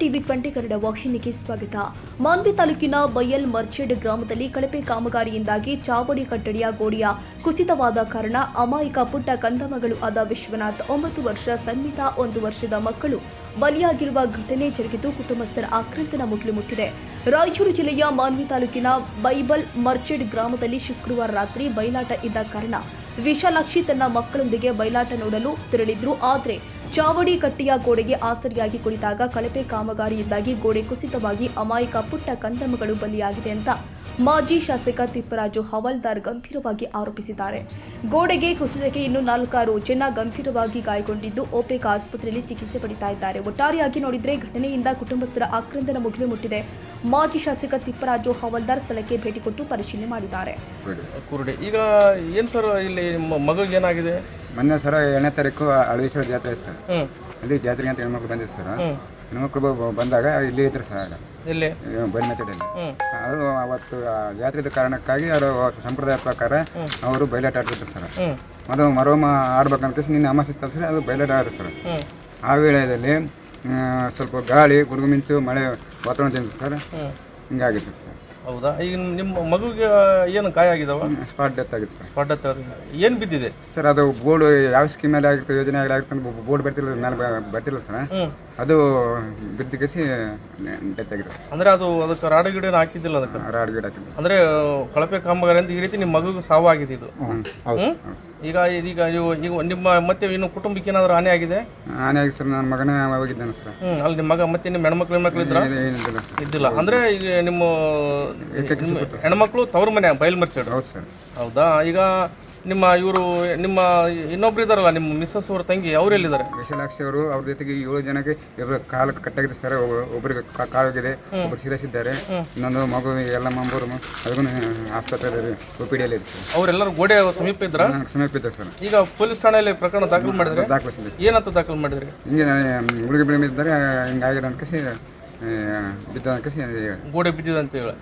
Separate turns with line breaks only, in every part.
TV 20 Kannada ವಾಹಿನಿಗೆ ಸ್ವಾಗತ. ಮಾನ್ವಿ ತಾಲೂಕಿನ ಬಯಲ್ ಮರ್ಚೆಡ್ ಗ್ರಾಮದಲ್ಲಿ ಕಳಪೆ ಕಾಮಗಾರಿಯಿಂದಾಗಿ ಚಾವಡಿ ಕಟ್ಟಡಿಯ ಗೋಡೆಯ ಕುಸಿತವಾದ ಕಾರಣ ಅಮಾಯಕ ಪುಟ್ಟ ಕಂದಮ್ಮಗಳು ಆದ ವಿಶ್ವನಾಥ್ 9 ವರ್ಷ, ಸನ್ಮಿತಾ 1 ವರ್ಷದ ಮಕ್ಕಳು ಬಲಿಯಾಗಿರುವ ಘಟನೆ ಜರುಗಿದ್ದು ಕುಟುಂಬಸ್ಥರ ಆಕ್ರಂದನ ಮುಗಿಲು ಮುಟ್ಟಿದೆ. ರಾಯಚೂರು ಜಿಲ್ಲೆಯ ಮಾನ್ವಿ ತಾಲೂಕಿನ ಬೈಬಲ್ ಮರ್ಚೆಡ್ ಗ್ರಾಮದಲ್ಲಿ ಶುಕ್ರವಾರ ರಾತ್ರಿ ಬಯಲಾಟ ಇದ್ದ ಕಾರಣ ವಿಶಾಲಾಕ್ಷಿ ತನ್ನ ಮಕ್ಕಳೊಂದಿಗೆ ಬಯಲಾಟ ನೋಡಲು ತೆರಳಿದ್ರು. ಆದರೆ ಚಾವಡಿ ಕಟ್ಟಿಯ ಗೋಡೆಗೆ ಆಸರಿಯಾಗಿ ಕುಳಿತಾಗ ಕಳಪೆ ಕಾಮಗಾರಿಯಿಂದಾಗಿ ಗೋಡೆ ಕುಸಿತವಾಗಿ ಅಮಾಯಕ ಪುಟ್ಟ ಕಂದಮ್ಮಗಳು ಬಲಿಯಾಗಿದೆ ಅಂತ ಮಾಜಿ ಶಾಸಕ ತಿಪ್ಪರಾಜು ಹವಾಲ್ದಾರ್ ಗಂಭೀರವಾಗಿ ಆರೋಪಿಸಿದ್ದಾರೆ. ಗೋಡೆಗೆ ಕುಸಿತಕ್ಕೆ ಇನ್ನು 4 ಜನ ಗಂಭೀರವಾಗಿ ಗಾಯಗೊಂಡಿದ್ದು ಓಪೆಕ್ ಆಸ್ಪತ್ರೆಯಲ್ಲಿ ಚಿಕಿತ್ಸೆ ಪಡಿತಾ ಇದ್ದಾರೆ. ಒಟ್ಟಾರೆಯಾಗಿ ನೋಡಿದ್ರೆ ಘಟನೆಯಿಂದ ಕುಟುಂಬಸ್ಥರ ಆಕ್ರಂದನ ಮುಗಿಲು ಮುಟ್ಟಿದೆ. ಮಾಜಿ ಶಾಸಕ ತಿಪ್ಪರಾಜು ಹವಾಲ್ದಾರ್ ಸ್ಥಳಕ್ಕೆ ಭೇಟಿ ಕೊಟ್ಟು ಪರಿಶೀಲನೆ ಮಾಡಿದ್ದಾರೆ.
ಈಗ ಏನು ಸರ್ ಇಲ್ಲಿ ಮಗುಗೆ ಏನಾಗಿದೆ?
ಮೊನ್ನೆ ಸರ್ 8ನೇ ತಾರೀಕು ಅಳವೇಶ್ವರ ಜಾತ್ರೆ ಸರ್. ಅಲ್ಲಿ ಜಾತ್ರೆಗೆ ಅಂತ ಹೆಣ್ಮಕ್ಳು ಬಂದಿದ್ದು ಸರ್. ಹೆಣ್ಮಕ್ಳು ಬಂದಾಗ ಇಲ್ಲಿ ಇದ್ರು ಸರ್,
ಇಲ್ಲಿ
ಬೈಲ್ಮಚಡಲ್ಲಿ. ಅದು ಅವತ್ತು ಜಾತ್ರೆದ ಕಾರಣಕ್ಕಾಗಿ ಅವರು ಸಂಪ್ರದಾಯ ಪ್ರಕಾರ ಅವರು ಬಯಲಾಟ ಆಡ್ತಿದ್ರು ಸರ್. ಅದು ಮರೋಮ ಆಡ್ಬೇಕಂತ ನಿನ್ನೆ ಅಮಾವಾಸ್ಯೆ ಸರ್, ಅದು ಬಯಲಾಟ ಆಡಿದ್ರು ಸರ್. ಆ ವೇಳೆಯಲ್ಲಿ ಸ್ವಲ್ಪ ಗಾಳಿ, ಗುಡುಗು ಮಿಂಚು, ಮಳೆ ವಾತಾವರಣ ತಿಂತು ಸರ್. ಹಿಂಗಾಗಿತ್ತು ಸರ್.
ಹೌದಾ? ಈಗ ನಿಮ್ಮ ಮಗುಗೆ ಏನು ಗಾಯ ಆಗಿದಾವ?
ಸ್ಪಾಟ್ ಡೆತ್ ಆಗಿತ್ತು ಸರ್.
ಸ್ಪಾಟ್ ಡೆತ್ ಏನು ಬಿದ್ದಿದೆ
ಸರ್? ಅದು ಬೋರ್ಡ್ ಯಾವ ಸ್ಕೀಮ್ ಮೇಲೆ ಆಗಿರ್ತದೆ, ಯೋಜನೆ ಆಗಿರ್ತದೆ, ಬೋರ್ಡ್ ಬರ್ತಿಲ್ಲ ಮೇಲೆ ಬರ್ತಿಲ್ಲ ಸರ್. ಅದು ಬಿದ್ದಗಿಸಿ ಡೆತ್ ಆಗಿದೆ.
ಅಂದರೆ ಅದಕ್ಕೆ ರಾಡು ಗಿಡ ಹಾಕಿದ್ದಿಲ್ಲ? ಅದಕ್ಕೆ
ರಾಡ್ ಗಿಡ ಹಾಕಿದ್ದು
ಅಂದರೆ ಕಳಪೆ ಕಾಮಗಾರಿ ಅಂತ ಈ ರೀತಿ ನಿಮ್ಮ ಮಗುಗೆ ಸಾವಾಗಿದೆ ಇದು. ಈಗ ನಿಮ್ಮ ಮತ್ತೆ ಇನ್ನು ಕುಟುಂಬಕ್ಕೆ ಏನಾದರೂ ಹಾನಿ ಆಗಿದೆ?
ಹಾನಿ ಆಗಿದೆ ಸರ್. ನನ್ನ ಮಗನೇ ಹೋಗಿದ್ದಾನೆ ಸರ್.
ಅಲ್ಲಿ ನಿಮ್ಮ ಮಗ ಮತ್ತೆ ನಿಮ್ಮ ಹೆಣ್ಮಕ್ಳು ಇದ್ರ? ಇದ್ದಿಲ್ಲ. ಅಂದರೆ ಈಗ ನಿಮ್ಮ ಹೆಣ್ಮಕ್ಳು ತವ್ರ ಮನೆ ಬಯಲ್ ಮರ್ಚಡ್?
ಹೌದು ಸರ್.
ಹೌದಾ? ಈಗ ನಿಮ್ಮ ಇನ್ನೊಬ್ರು ಇದಾರಲ್ಲ, ನಿಮ್ಮ ಮಿಸ್ಸಸ್ ಅವ್ರ ತಂಗಿ, ಅವ್ರು ಎಲ್ಲಿದ್ದಾರೆ?
ವಿಶಾಲಾಕ್ಷಿ ಅವರು. ಅವ್ರ ಜೊತೆಗೆ 7 ಜನಕ್ಕೆ ಕಾಲು ಕಟ್ಟಾಗಿದೆ ಸರ್. ಒಬ್ಬರಿಗೆ ಕಾಲಾಗಿದೆ, ಒಬ್ಬರು ಶಿರಸಿದ್ದಾರೆ, ಇನ್ನೊಂದು ಮಗು ಎಲ್ಲ ಮಂಬೂರು ಅದಕ್ಕೂ ಆಸ್ಪತ್ರೆ OPD ಇದೆ ಸರ್.
ಅವರೆಲ್ಲರೂ ಗೋಡೆ ಸಮೀಪ ಇದ್ರ?
ಸಮೀಪ ಇದ್ದಾರೆ ಸರ್.
ಈಗ ಪೊಲೀಸ್ ಠಾಣೆಯಲ್ಲಿ ಪ್ರಕರಣ ದಾಖಲು ಮಾಡಿದ್ರೆ?
ದಾಖಲಿಸಿದೆ.
ಏನಂತ ದಾಖಲು ಮಾಡಿದ್ರಿ?
ಹಿಂಗೆ ಹುಡುಗಿ ಬಿಳಿಮಿದ್ದಾರೆ, ಹಿಂಗಾಗಿದೆ ಅನ್ಕಸಿ ಬಿದ್ದ ಅನ್ಕಸಿ
ಗೋಡೆ ಬಿದ್ದಿದೆ ಅಂತ ಹೇಳಿ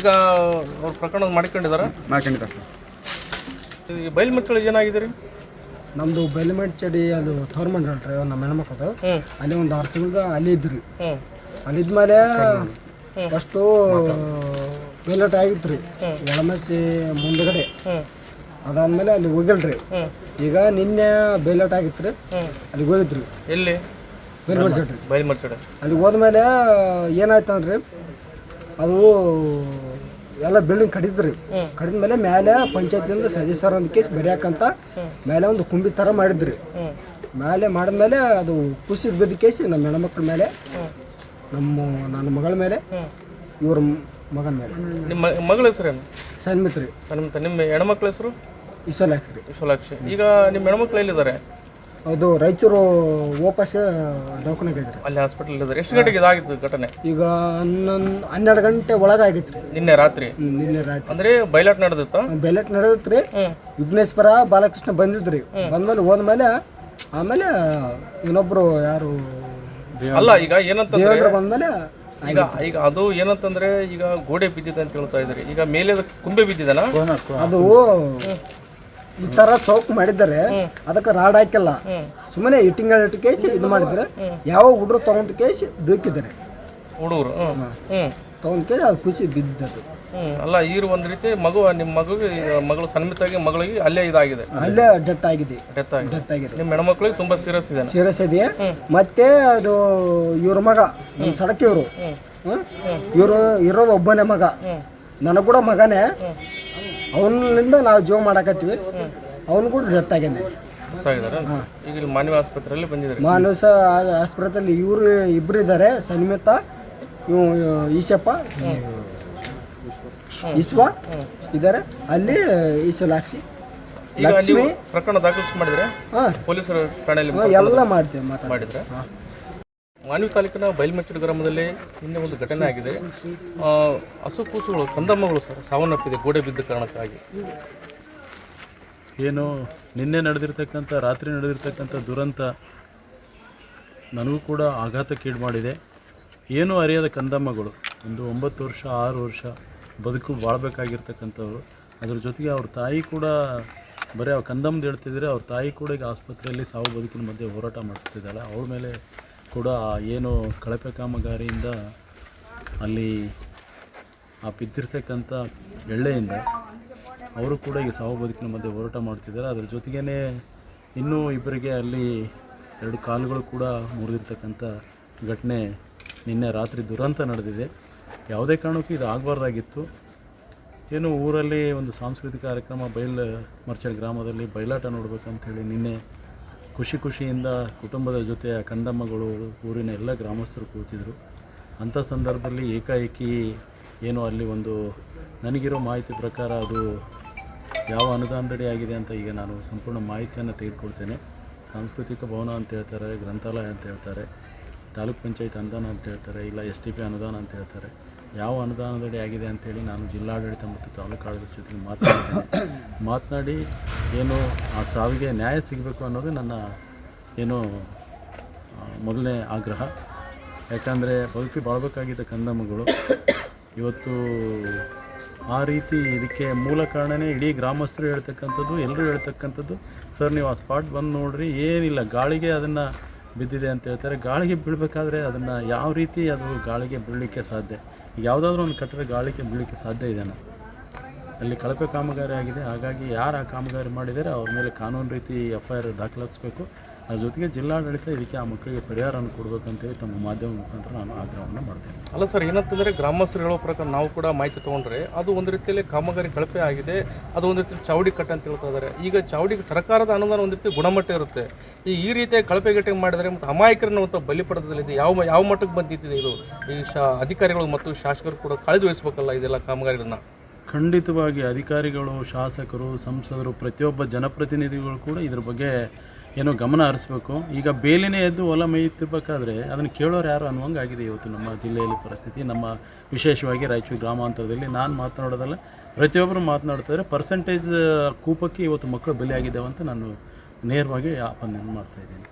ಈಗ ಅವ್ರು ಪ್ರಕರಣ ಮಾಡ್ಕೊಂಡಿದ್ದಾರೆ?
ಮಾಡ್ಕೊಂಡಿದ್ದಾರೆ ಸರ್.
ಈ ಬಯಲ್ ಮಕ್ಕಳಿಗೆ ಏನಾಗಿದೆ ರೀ?
ನಮ್ಮದು ಬಯಲುಮಡ್ಚಡಿ, ಅದು ತೋರ್ಮಂಡ್ರಿ ನಮ್ಮ ಹೆಣ್ಮಕ್ಳದು. ಅಲ್ಲಿ ಒಂದು 6 ತಿಂಗಳು ಅಲ್ಲಿ ಇದ್ರಿ. ಅಲ್ಲಿದ್ಮೇಲೆ ಫಸ್ಟು ಬಯಲಾಟ ಆಗಿತ್ತು ರೀ, ಎಳಮಚ್ಚಿ ಮುಂದಗಡೆ. ಅದಾದ್ಮೇಲೆ ಅಲ್ಲಿ ಹೋಗಿಲ್ರಿ. ಈಗ ನಿನ್ನೆ ಬಯಲಾಟ ಆಗಿತ್ತು ರೀ, ಅಲ್ಲಿಗೆ ಹೋಗಿದ್ರಿ.
ಎಲ್ಲಿ?
ಬಯಲುಮಡ್ಚಡಿ.
ಬಯಲ್ಮಡ್ಚಡಿ
ಅಲ್ಲಿಗೆ ಹೋದ್ಮೇಲೆ ಏನಾಯ್ತು ಅಂದ್ರೆ ಅದು ಎಲ್ಲ ಬಿಲ್ಡಿಂಗ್ ಕಡಿದ್ರಿ. ಕಡಿದ್ಮೇಲೆ ಮೇಲೆ ಪಂಚಾಯತಿಂದ ಸದಸ್ಯರ ಒಂದು ಕೇಸ್ ಬರೆಯಾಕಂತ ಮೇಲೆ ಒಂದು ಕುಂಬಿ ಥರ ಮಾಡಿದ್ರಿ. ಮೇಲೆ ಮಾಡಿದ್ಮೇಲೆ ಅದು ಕುಸಿದು ಬಿದ್ದ ಕೇಸ್ ನಮ್ಮ ಹೆಣ್ಮಕ್ಳ ಮೇಲೆ, ನನ್ನ ಮಗಳ ಮೇಲೆ, ಇವ್ರ ಮಗನ ಮೇಲೆ.
ನಿಮ್ಮ ಮಗಳ ಹೆಸರೇನು?
ಸನ್ಮಿತ್ ರೀ.
ಸನ್ಮಿತ. ನಿಮ್ಮ ಹೆಣ್ಮಕ್ಳ ಹೆಸರು?
ವಿಶಾಲಾಕ್ಷಿ ರೀ.
ವಿಶಾಲಾಕ್ಷಿ. ಈಗ ನಿಮ್ಮ ಹೆಣ್ಮಕ್ಳು ಎಲ್ಲಿದ್ದಾರೆ?
ಅದು ರಾಯಚೂರು ಓಪಾಸ್ ದವಾಖಾನೆಗೆ ಇದ್ರಿ.
ಅಲ್ಲಿ ಹಾಸ್ಪಿಟಲ್ ಇದ್ದಾರೆ. ಎಷ್ಟು ಗಂಟೆಗೆ ಇದಾಗಿತ್ತು ಘಟನೆ?
ಈಗ 12 ಗಂಟೆ ಒಳಗೆ ಆಗಿತ್ತು ರೀ.
ನಿನ್ನೆ ರಾತ್ರಿ?
ನಿನ್ನೆ ರಾತ್ರಿ.
ಅಂದ್ರೆ ಬಯಲಾಟ ನಡೆದಿತ್ತ?
ಬಯಲಾಟ ನಡೆದಿತ್ತು ರೀ. ವಿಘ್ನೇಶ್ವರ ಬಾಲಕೃಷ್ಣ ಬಂದಿದ್ರಿ. ಬಂದ್ಮೇಲೆ ಹೋದ್ಮೇಲೆ ಆಮೇಲೆ ಇನ್ನೊಬ್ರು ಯಾರು
ಅಲ್ಲ, ಈಗ ಏನಂತಂದ್ರೆ
ಬಂದ್ಮೇಲೆ
ಈಗ ಅದು ಏನಂತಂದ್ರೆ ಈಗ ಗೋಡೆ ಬಿದ್ದಿದೆ ಅಂತ ಹೇಳ್ತಾ ಇದ್ರಿ. ಈಗ ಮೇಲೆ ಕುಂಬೆ ಬಿದ್ದಿದೆನಾ?
ಅದು ಈ ತರ ಚೌಕ್ ಮಾಡಿದ್ದಾರೆ, ಅದಕ್ಕೆ ರಾಡ್ ಹಾಕಿಲ್ಲ, ಸುಮ್ಮನೆ ಇಟ್ಟಿಂಗ್ ಕೇಸಿ ಇದು ಮಾಡಿದ್ರೆ ಯಾವ ಹುಡುಗರು ತಗೊಂಡ್ ಕೇಸಿ ದೂಕಿದ್ದಾರೆ.
ಹುಡುಗರು
ತಗೊಂಡ್ ಕೇಸಿ ಅದು ಖುಷಿ ಬಿದ್ದದ್ದು.
ಅಲ್ಲ, ಈಗ ಒಂದ್ ರೀತಿ ನಿಮ್ಮ ಮಗಳು ಸನ್ಮಿತಾಗಿ ಮಗಳಿಗೆ ಅಲ್ಲೇ ಇದಾಗಿದೆ,
ಅಲ್ಲೇ ಡೆತ್ ಆಗಿದೆ.
ಡೆತ್ ಆಗಿದೆ. ನಿಮ್ಮ ಹೆಣ್ಮಕ್ಳಿಗೆ ತುಂಬಾ ಸೀರಿಯಸ್ ಇದೆ.
ಮತ್ತೆ ಅದು ಇವ್ರ ಮಗ, ನಮ್ಮ ಸಡಕ್ ಇವರು ಇರೋದು ಒಬ್ಬನೇ ಮಗ, ನನಗೆ ಕೂಡ ಮಗನೇ. ಅವನಿಂದ ನಾವು ಜೀವ ಮಾಡಕತ್ತೀವಿ. ಅವನು ಕೂಡ ಡೆತ್ ಆಗಿದೆ.
ಈಗ ಇಲ್ಲಿ ಮಾನವ ಆಸ್ಪತ್ರೆಯಲ್ಲಿ ಬಂದಿದ್ದಾರೆ.
ಮಾನಸ ಆಸ್ಪತ್ರೆಯಲ್ಲಿ ಇವರು ಇಬ್ಬರು ಇದ್ದಾರೆ, ಸನ್ಮಿತಾ, ಇವು ಈಶಪ್ಪ, ಈಶ್ವ ಇದ್ದಾರೆ. ಅಲ್ಲಿ ಈಶಲಾಕ್ಷಿ, ಲಕ್ಷ್ಮಿ.
ಪ್ರಕರಣ ದಾಖಲಿಸಿ ಮಾಡಿದ್ರೆ ಪೊಲೀಸರ ಠಾಣೆಯಲ್ಲಿ
ಎಲ್ಲ ಮಾಡ್ತೀವಿ
ಮಾಡಿದ್ರೆ. ಮಾನ್ವಿ ತಾಲೂಕಿನ ಬಯಲ್ಮಚ್ಚಡಿ ಗ್ರಾಮದಲ್ಲಿ ನಿನ್ನೆ ಒಂದು ಘಟನೆ ಆಗಿದೆ. ಹಸುಕೂಸುಗಳು, ಕಂದಮ್ಮಗಳು ಸರ್ ಸಾವನ್ನಪ್ಪಿದೆ ಗೋಡೆ ಬಿದ್ದ ಕಾರಣಕ್ಕಾಗಿ.
ಏನು ನಿನ್ನೆ ನಡೆದಿರ್ತಕ್ಕಂಥ, ರಾತ್ರಿ ನಡೆದಿರ್ತಕ್ಕಂಥ ದುರಂತ ನನಗೂ ಕೂಡ ಆಘಾತಕ್ಕೀಡು ಮಾಡಿದೆ. ಏನೂ ಅರಿಯದ ಕಂದಮ್ಮಗಳು, ಒಂದು 9 ವರ್ಷ, 6 ವರ್ಷ ಬದುಕು ಬಾಳ್ಬೇಕಾಗಿರ್ತಕ್ಕಂಥವ್ರು. ಅದ್ರ ಜೊತೆಗೆ ಅವ್ರ ತಾಯಿ ಕೂಡ ಬರೀ ಅವ್ರು ಕಂದಮ್ದು ಹೇಳ್ತಿದ್ರೆ, ಅವ್ರ ತಾಯಿ ಕೂಡ ಈಗ ಆಸ್ಪತ್ರೆಯಲ್ಲಿ ಸಾವು ಬದುಕಿನ ಮಧ್ಯೆ ಹೋರಾಟ ಮಾಡಿಸ್ತಿದ್ದಾಳೆ. ಅವಳ ಮೇಲೆ ಕೂಡ ಏನು ಕಳಪೆ ಕಾಮಗಾರಿಯಿಂದ ಅಲ್ಲಿ ಆ ಬಿದ್ದಿರ್ತಕ್ಕಂಥ ಎಳ್ಳೆಯಿಂದ ಅವರು ಕೂಡ ಈಗ ಸಾವು ಬದುಕಿನ ಮಧ್ಯೆ ಹೋರಾಟ ಮಾಡ್ತಿದ್ದಾರೆ. ಅದರ ಜೊತೆಗೇ ಇನ್ನೂ ಇಬ್ಬರಿಗೆ ಅಲ್ಲಿ 2 ಕಾಲುಗಳು ಕೂಡ ಮುರಿದಿರ್ತಕ್ಕಂಥ ಘಟನೆ ನಿನ್ನೆ ರಾತ್ರಿ ದುರಂತ ನಡೆದಿದೆ. ಯಾವುದೇ ಕಾರಣಕ್ಕೂ ಇದು ಆಗಬಾರ್ದಾಗಿತ್ತು. ಏನು ಊರಲ್ಲಿ ಒಂದು ಸಾಂಸ್ಕೃತಿಕ ಕಾರ್ಯಕ್ರಮ ಮರ್ಚಡ್ ಗ್ರಾಮದಲ್ಲಿ ಬಯಲಾಟ ನೋಡಬೇಕಂತೇಳಿ ನಿನ್ನೆ ಖುಷಿಯಿಂದ ಕುಟುಂಬದ ಜೊತೆ ಆ ಕಂದಮ್ಮಗಳು ಊರಿನ ಎಲ್ಲ ಗ್ರಾಮಸ್ಥರು ಕೂತಿದ್ರು. ಅಂಥ ಸಂದರ್ಭದಲ್ಲಿ ಏಕಾಏಕಿ ಏನು ಅಲ್ಲಿ ಒಂದು ನನಗಿರೋ ಮಾಹಿತಿ ಪ್ರಕಾರ ಅದು ಯಾವ ಅನುದಾನದಡಿ ಆಗಿದೆ ಅಂತ ಈಗ ನಾನು ಸಂಪೂರ್ಣ ಮಾಹಿತಿಯನ್ನು ತೆಗೆದುಕೊಳ್ತೇನೆ. ಸಾಂಸ್ಕೃತಿಕ ಭವನ ಅಂತ ಹೇಳ್ತಾರೆ, ಗ್ರಂಥಾಲಯ ಅಂತ ಹೇಳ್ತಾರೆ, ತಾಲೂಕ್ ಪಂಚಾಯತ್ ಅನುದಾನ ಅಂತ ಹೇಳ್ತಾರೆ, ಇಲ್ಲ STP ಅನುದಾನ ಅಂತ ಹೇಳ್ತಾರೆ. ಯಾವ ಅನುದಾನದಡಿ ಆಗಿದೆ ಅಂಥೇಳಿ ನಾನು ಜಿಲ್ಲಾಡಳಿತ ಮತ್ತು ತಾಲೂಕು ಆಡಳಿತ ಜೊತೆಗೆ ಮಾತನಾಡಿ ಏನು ಆ ಸಾವಿಗೆ ನ್ಯಾಯ ಸಿಗಬೇಕು ಅನ್ನೋದು ನನ್ನ ಏನು ಮೊದಲನೇ ಆಗ್ರಹ. ಯಾಕಂದರೆ ಬಾಳಬೇಕಾಗಿದ್ದ ಕಂದಮ್ಮಗಳು ಇವತ್ತು ಆ ರೀತಿ ಇದಕ್ಕೆ ಮೂಲ ಕಾರಣನೇ ಇಡೀ ಗ್ರಾಮಸ್ಥರು ಹೇಳ್ತಕ್ಕಂಥದ್ದು, ಎಲ್ಲರೂ ಹೇಳ್ತಕ್ಕಂಥದ್ದು, ಸರ್ ನೀವು ಆ ಸ್ಪಾಟ್ ಬಂದು ನೋಡ್ರಿ, ಏನಿಲ್ಲ ಗಾಳಿಗೆ ಅದನ್ನು ಬಿದ್ದಿದೆ ಅಂತ ಹೇಳ್ತಾರೆ. ಗಾಳಿಗೆ ಬೀಳಬೇಕಾದ್ರೆ ಅದನ್ನು ಯಾವ ರೀತಿ ಅದು ಗಾಳಿಗೆ ಬೀಳಲಿಕ್ಕೆ ಸಾಧ್ಯ? ಯಾವುದಾದ್ರೂ ಒಂದು ಕಟ್ಟಡ ಗಾಳಿಗೆ ಬೀಳಲಿಕ್ಕೆ ಸಾಧ್ಯ ಇದೆಯಾ? ಅಲ್ಲಿ ಕಳಪೆ ಕಾಮಗಾರಿ ಆಗಿದೆ. ಹಾಗಾಗಿ ಯಾರು ಆ ಕಾಮಗಾರಿ ಮಾಡಿದ್ದಾರೆ ಅವ್ರ ಮೇಲೆ ಕಾನೂನು ರೀತಿ FIR ದಾಖಲಿಸಬೇಕು. ಅದ್ರ ಜೊತೆಗೆ ಜಿಲ್ಲಾಡಳಿತ ಇದಕ್ಕೆ ಆ ಮಕ್ಕಳಿಗೆ ಪರಿಹಾರವನ್ನು ಕೊಡಬೇಕಂತೇಳಿ ತಮ್ಮ ಮಾಧ್ಯಮ ಮುಖಾಂತರ ನಾನು ಆಗ್ರಹವನ್ನು ಮಾಡ್ತೇನೆ.
ಅಲ್ಲ ಸರ್, ಏನಂತಂದರೆ ಗ್ರಾಮಸ್ಥರು ಹೇಳೋ ಪ್ರಕಾರ ನಾವು ಕೂಡ ಮಾಹಿತಿ ತೊಗೊಂಡ್ರೆ ಅದು ಒಂದು ರೀತಿಯಲ್ಲಿ ಕಾಮಗಾರಿ ಕಳಪೆ ಆಗಿದೆ, ಅದು ಒಂದು ರೀತಿ ಚಾವಡಿ ಕಟ್ಟ ಅಂತ ಹೇಳ್ತಾ ಇದ್ದಾರೆ. ಈಗ ಚಾವಡಿಗೆ ಸರ್ಕಾರದ ಅನುದಾನ ಒಂದು ರೀತಿ ಗುಣಮಟ್ಟ ಇರುತ್ತೆ. ಈ ರೀತಿಯ ಕಳಪೆಗಟ್ಟೆ ಮಾಡಿದರೆ ಮತ್ತು ಅಮಾಯಕರನ್ನು ಮತ್ತು ಬಲಿ ಪಡೆದಲ್ಲಿದೆ ಯಾವ ಮಟ್ಟಕ್ಕೆ ಬಂದಿದೆ ಇದು? ಈ ಅಧಿಕಾರಿಗಳು ಮತ್ತು ಶಾಸಕರು ಕೂಡ ಕಾಳಜಿ ವಹಿಸಬೇಕಲ್ಲ ಇದೆಲ್ಲ ಕಾಮಗಾರಿಗಳನ್ನ.
ಖಂಡಿತವಾಗಿ ಅಧಿಕಾರಿಗಳು, ಶಾಸಕರು, ಸಂಸದರು, ಪ್ರತಿಯೊಬ್ಬ ಜನಪ್ರತಿನಿಧಿಗಳು ಕೂಡ ಇದ್ರ ಬಗ್ಗೆ ಏನೋ ಗಮನ ಹರಿಸ್ಬೇಕು. ಈಗ ಬೇಲಿನೇ ಎದ್ದು ಹೊಲ ಮೇಯ್ತಿರ್ಬೇಕಾದ್ರೆ ಅದನ್ನು ಕೇಳೋರು ಯಾರು ಅನ್ನುವಂಗಾಗಿದೆ ಇವತ್ತು ನಮ್ಮ ಜಿಲ್ಲೆಯಲ್ಲಿ ಪರಿಸ್ಥಿತಿ. ನಮ್ಮ ವಿಶೇಷವಾಗಿ ರಾಯಚೂರು ಗ್ರಾಮಾಂತರದಲ್ಲಿ ನಾನು ಮಾತನಾಡೋದಲ್ಲ, ಪ್ರತಿಯೊಬ್ಬರು ಮಾತನಾಡ್ತಾರೆ. ಪರ್ಸೆಂಟೇಜ್ ಕೂಪಕ್ಕೆ ಇವತ್ತು ಮಕ್ಕಳು ಬಲಿಯಾಗಿದ್ದಾವೆ ಅಂತ ನಾನು ನೇರವಾಗಿ ಆಪಣೆಯನ್ನು ಮಾಡ್ತಾಯಿದ್ದೀನಿ.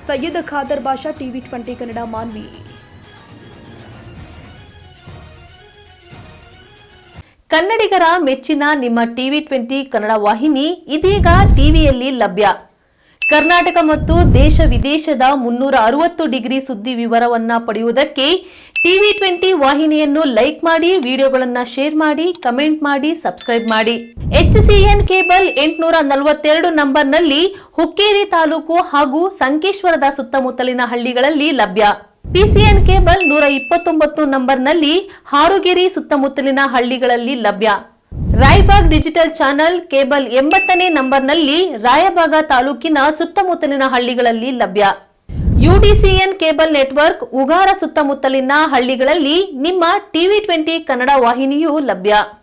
ಸೈಯದ್ ಖಾದರ್ ಬಾಷಾ, TV20 ಕನ್ನಡ, ಮಾನ್ವಿ.
ಕನ್ನಡಿಗರ ಮೆಚ್ಚಿನ ನಿಮ್ಮ TV20 ಕನ್ನಡ ವಾಹಿನಿ ಇದೀಗ ಟಿವಿಯಲ್ಲಿ ಲಭ್ಯ. ಕರ್ನಾಟಕ ಮತ್ತು ದೇಶ ವಿದೇಶದ 360 ಡಿಗ್ರಿ ಸುದ್ದಿ ವಿವರವನ್ನ ಪಡೆಯುವುದಕ್ಕೆ TV20 ವಾಹಿನಿಯನ್ನು ಲೈಕ್ ಮಾಡಿ, ವಿಡಿಯೋಗಳನ್ನು ಶೇರ್ ಮಾಡಿ, ಕಮೆಂಟ್ ಮಾಡಿ, ಸಬ್ಸ್ಕ್ರೈಬ್ ಮಾಡಿ. HCN ಕೇಬಲ್ 842 ನಂಬರ್ನಲ್ಲಿ ಹುಕ್ಕೇರಿ ತಾಲೂಕು ಹಾಗೂ ಸಂಕೇಶ್ವರದ ಸುತ್ತಮುತ್ತಲಿನ ಹಳ್ಳಿಗಳಲ್ಲಿ ಲಭ್ಯ. PCN ಕೇಬಲ್ 129 ನಂಬರ್ನಲ್ಲಿ ಹಾರುಗೆರೆ ಸುತ್ತಮುತ್ತಲಿನ ಹಳ್ಳಿಗಳಲ್ಲಿ ಲಭ್ಯ. ರಾಯಬಾಗ್ ಡಿಜಿಟಲ್ ಚಾನೆಲ್ ಕೇಬಲ್ 80ನೇ ನಂಬರ್ನಲ್ಲಿ ರಾಯಬಾಗ ತಾಲೂಕಿನ ಸುತ್ತಮುತ್ತಲಿನ ಹಳ್ಳಿಗಳಲ್ಲಿ ಲಭ್ಯ. UDCN ಕೇಬಲ್ ನೆಟ್ವರ್ಕ್ ಉಗಾರ ಸುತ್ತಮುತ್ತಲಿನ ಹಳ್ಳಿಗಳಲ್ಲಿ ನಿಮ್ಮ TV20 ಕನ್ನಡ ವಾಹಿನಿಯೂ ಲಭ್ಯ.